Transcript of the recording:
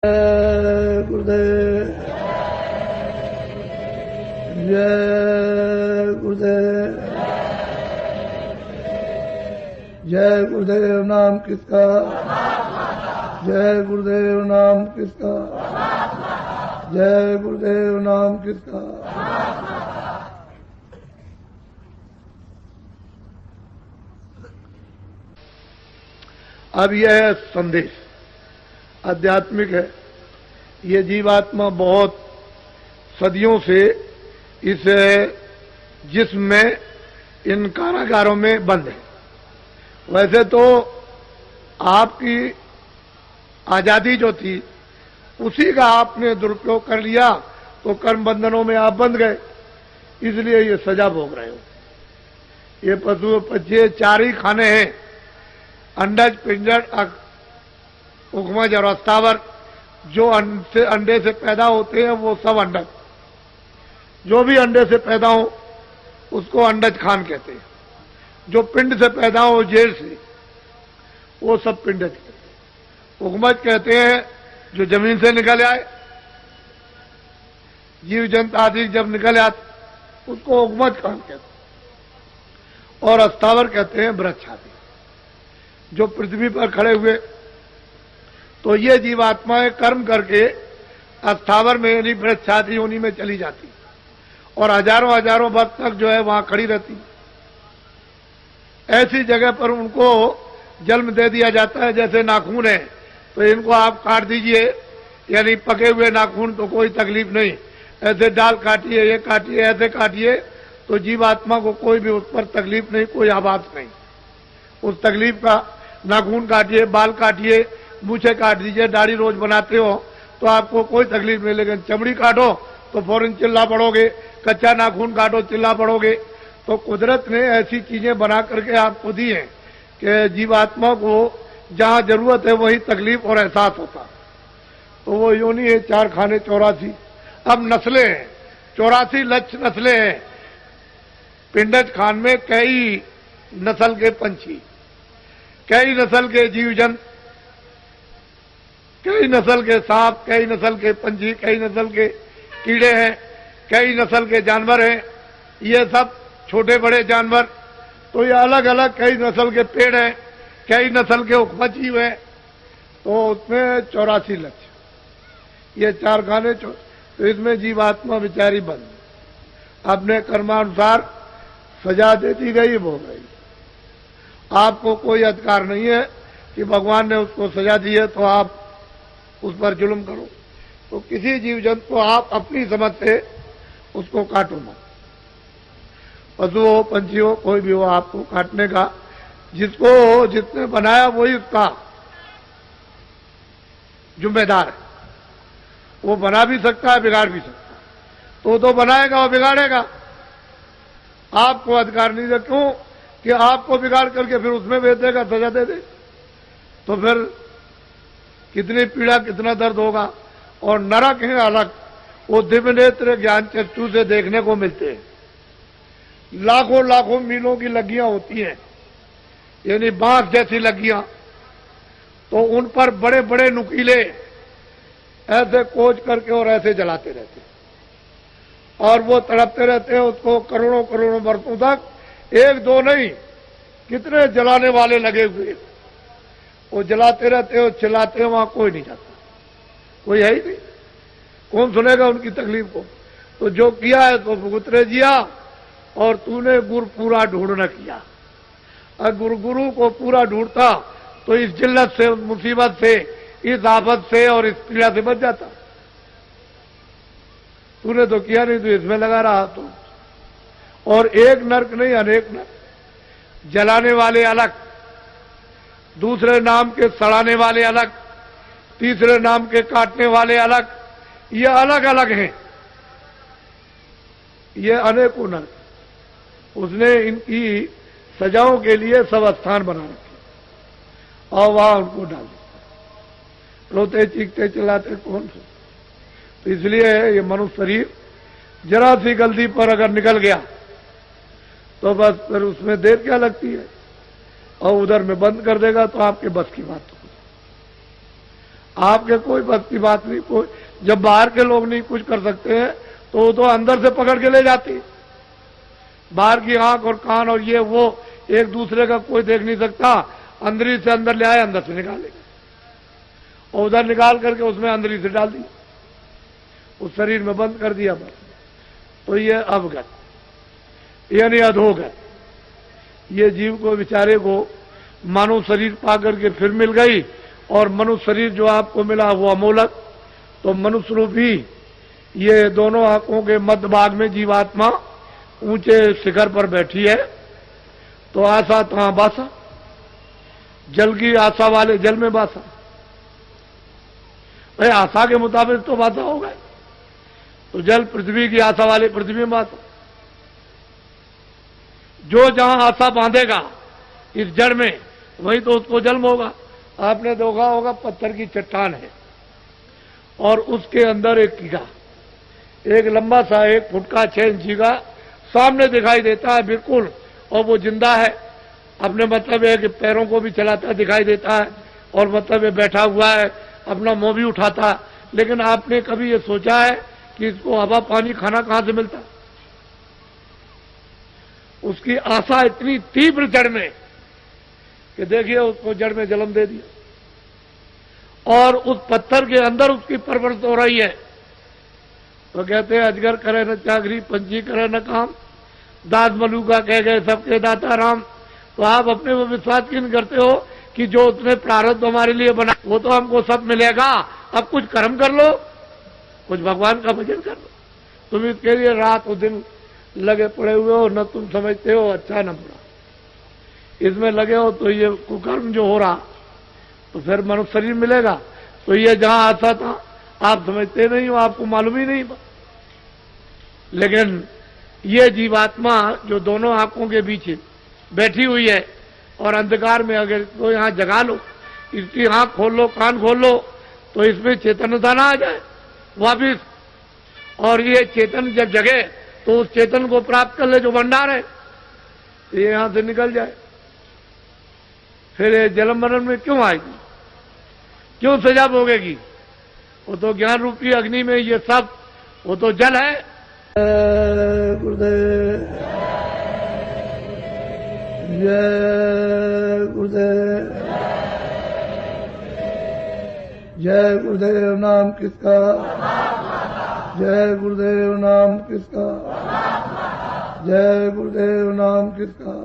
गुरुदेव जय गुरुदेव जय गुरुदेव नाम किसका जय गुरुदेव नाम किसका जय गुरुदेव नाम किसका। अब यह संदेश आध्यात्मिक है। ये जीवात्मा बहुत सदियों से इस जिस्म में इन कारागारों में बंद है। वैसे तो आपकी आजादी जो थी उसी का आपने दुरुपयोग कर लिया तो कर्म बंधनों में आप बंध गए, इसलिए ये सजा भोग रहे हो। ये पशु पक्षी चार ही खाने हैं, अंडज, पिंजर, उखमज और अस्तावर। जो अंडे से पैदा होते हैं वो सब अंडज, जो भी अंडे से पैदा हो उसको अंडज खान कहते हैं। जो पिंड से पैदा हो जेल से, वो सब पिंडज कहते हैं। उखमज कहते हैं जो जमीन से निकल आए, जीव जंतु आदि जब निकल आते उसको उखमज खान कहते हैं। और अस्तावर कहते हैं वृक्ष आदि जो पृथ्वी पर खड़े हुए। तो ये जीवात्माएं कर्म करके अस्थावर में यानी वृक्ष आदि योनि में चली जाती और हजारों हजारों वर्ष तक जो है वहां खड़ी रहती। ऐसी जगह पर उनको जन्म दे दिया जाता है। जैसे नाखून है तो इनको आप काट दीजिए, यानी पके हुए नाखून तो कोई तकलीफ नहीं, ऐसे डाल काटिए, ये काटिए, ऐसे काटिए तो जीवात्मा को कोई भी उस पर तकलीफ नहीं, कोई आवाज नहीं। उस तकलीफ का नाखून काटिए, बाल काटिए, मूछे काट दीजिए, दाढ़ी रोज बनाते हो तो आपको कोई तकलीफ नहीं। लेकिन चमड़ी काटो तो फौरन चिल्ला पड़ोगे, कच्चा नाखून काटो चिल्ला पड़ोगे। तो कुदरत ने ऐसी चीजें बना करके आपको दी हैं कि जीवात्मा को जहां जरूरत है वही तकलीफ और एहसास होता। तो वो योनि है चार खाने 84। अब नस्लें हैं 84 लक्ष नस्लें हैं। पिंडज खान में कई नस्ल के पंछी, कई नस्ल के जीव जंतु, कई नस्ल के सांप, कई नस्ल के पंछी, कई नस्ल के कीड़े हैं, कई नस्ल के जानवर हैं। ये सब छोटे बड़े जानवर। तो ये अलग अलग कई नस्ल के पेड़ हैं, कई नस्ल के उखमज जीव हैं। तो उसमें 84 लक्ष्य, ये चार खाने। तो इसमें जीवात्मा बेचारी बंद, अपने कर्मानुसार सजा दे दी गई, भोग रही। आपको कोई अधिकार नहीं है कि भगवान ने उसको सजा दी है तो आप उस पर जुल्म करो। तो किसी जीव जंतु को आप अपनी समझ से उसको काटो मत। पशु हो, पंछी हो, कोई भी हो, आपको काटने का जिसको जिसने बनाया वही उसका जिम्मेदार है। वो बना भी सकता है, बिगाड़ भी सकता है। तो बनाएगा और बिगाड़ेगा। आपको अधिकार नहीं है। क्यों कि आपको बिगाड़ करके फिर उसमें भेज देगा, सजा दे दे, तो फिर कितनी पीड़ा, कितना दर्द होगा। और नरक है अलग, वो दिव्य नेत्र ज्ञान चक्षु से देखने को मिलते हैं। लाखों लाखों मीलों की लग्गियां होती हैं, यानी बांस जैसी लग्गियां। तो उन पर बड़े बड़े नुकीले ऐसे कोच करके और ऐसे जलाते रहते हैं और वो तड़पते रहते हैं उसको करोड़ों करोड़ों वर्षों तक। एक दो नहीं, कितने जलाने वाले लगे हुए, वो जलाते रहते हो, चिल्लाते हैं, वहां कोई नहीं जाता, कोई है ही नहीं। कौन सुनेगा उनकी तकलीफ को। तो जो किया है तो भुगतरे जिया, और तूने गुरु पूरा ढूंढ न किया। अगर गुरु को पूरा ढूंढता तो इस जिल्लत से, मुसीबत से, इस आफत से और इस पीड़ा से बच जाता। तूने तो किया नहीं, तो इसमें लगा रहा। तो और एक नरक नहीं, अनेक नरक। जलाने वाले अलग, दूसरे नाम के सड़ाने वाले अलग, तीसरे नाम के काटने वाले अलग। ये अलग अलग हैं, ये अनेकों नरक। उसने इनकी सजाओं के लिए सब स्थान बना रखे और वहां उनको डाल दिया। रोते चीखते चिल्लाते कौन से। तो इसलिए ये मनुष्य शरीर जरा सी गलती पर अगर निकल गया तो बस फिर उसमें देर क्या लगती है, और उधर में बंद कर देगा तो आपके बस की बात हो। आपके कोई बस की बात नहीं। कोई जब बाहर के लोग नहीं कुछ कर सकते हैं तो वो तो अंदर से पकड़ के ले जाती है। बाहर की आंख और कान और ये वो एक दूसरे का कोई देख नहीं सकता। अंदरी से अंदर ले आए, अंदर से निकालेगा और उधर निकाल करके उसमें अंदरी से डाल दिया, उस शरीर में बंद कर दिया बस। तो ये अवगत यानी अधोगत, ये जीव को बेचारे को मानव शरीर पा करके फिर मिल गई और मनुष्य शरीर जो आपको मिला वो अमोलक। तो मनुष्य रूपी ये दोनों आंखों के मध्य भाग में जीवात्मा ऊंचे शिखर पर बैठी है। तो आशा तहां बासा, जल की आशा वाले जल में बासा। भाई आशा के मुताबिक तो बासा होगा। तो जल पृथ्वी की आशा वाले पृथ्वी में बासा। जो जहां आशा बांधेगा इस जड़ में वही तो उसको जन्म होगा। आपने देखा होगा पत्थर की चट्टान है और उसके अंदर एक कीड़ा, एक लंबा सा 1 फुट का 6 इंची का सामने दिखाई देता है बिल्कुल, और वो जिंदा है। अपने मतलब है कि पैरों को भी चलाता दिखाई देता है और मतलब ये बैठा हुआ है, अपना मुंह भी उठाता है। लेकिन आपने कभी ये सोचा है कि इसको हवा पानी खाना कहां से मिलता? उसकी आशा इतनी तीव्र जड़ में कि देखिए उसको जड़ में जन्म दे दिया और उस पत्थर के अंदर उसकी परवरिश हो रही है। तो कहते हैं अजगर करे न चाकरी, पंछी करे न काम, दास मलूका कह गए सबके दाता राम। तो आप अपने वो विश्वास क्यों नहीं करते हो कि जो उसने प्रारब्ध हमारे लिए बना वो तो हमको सब मिलेगा। अब कुछ कर्म कर लो, कुछ भगवान का भजन कर लो। तुम इसके लिए रात और दिन लगे पड़े हुए हो, न तुम समझते हो अच्छा न बुरा, इसमें लगे हो। तो ये कुकर्म जो हो रहा तो फिर मनुष्य शरीर मिलेगा। तो ये जहां आता था आप समझते नहीं हो, आपको मालूम ही नहीं। लेकिन ये जीवात्मा जो दोनों आंखों के बीच बैठी हुई है और अंधकार में अगर तो यहां जगा लो, इसकी आंख खोल लो, कान खोल लो, तो इसमें चेतनता ना आ जाए वापिस। और ये चेतन जब जगे तो उस चेतन को प्राप्त कर ले जो भंडार है, ये यहां से निकल जाए। फिर ये जन्म मरण में क्यों आएगी, क्यों सजा भोगेगी? वो तो ज्ञान रूपी अग्नि में ये सब, वो तो जल है। गुरुदेव जय गुरुदेव, जय गुरुदेव नाम किसका, जय गुरुदेव नाम किसका, जय गुरुदेव नाम किसका।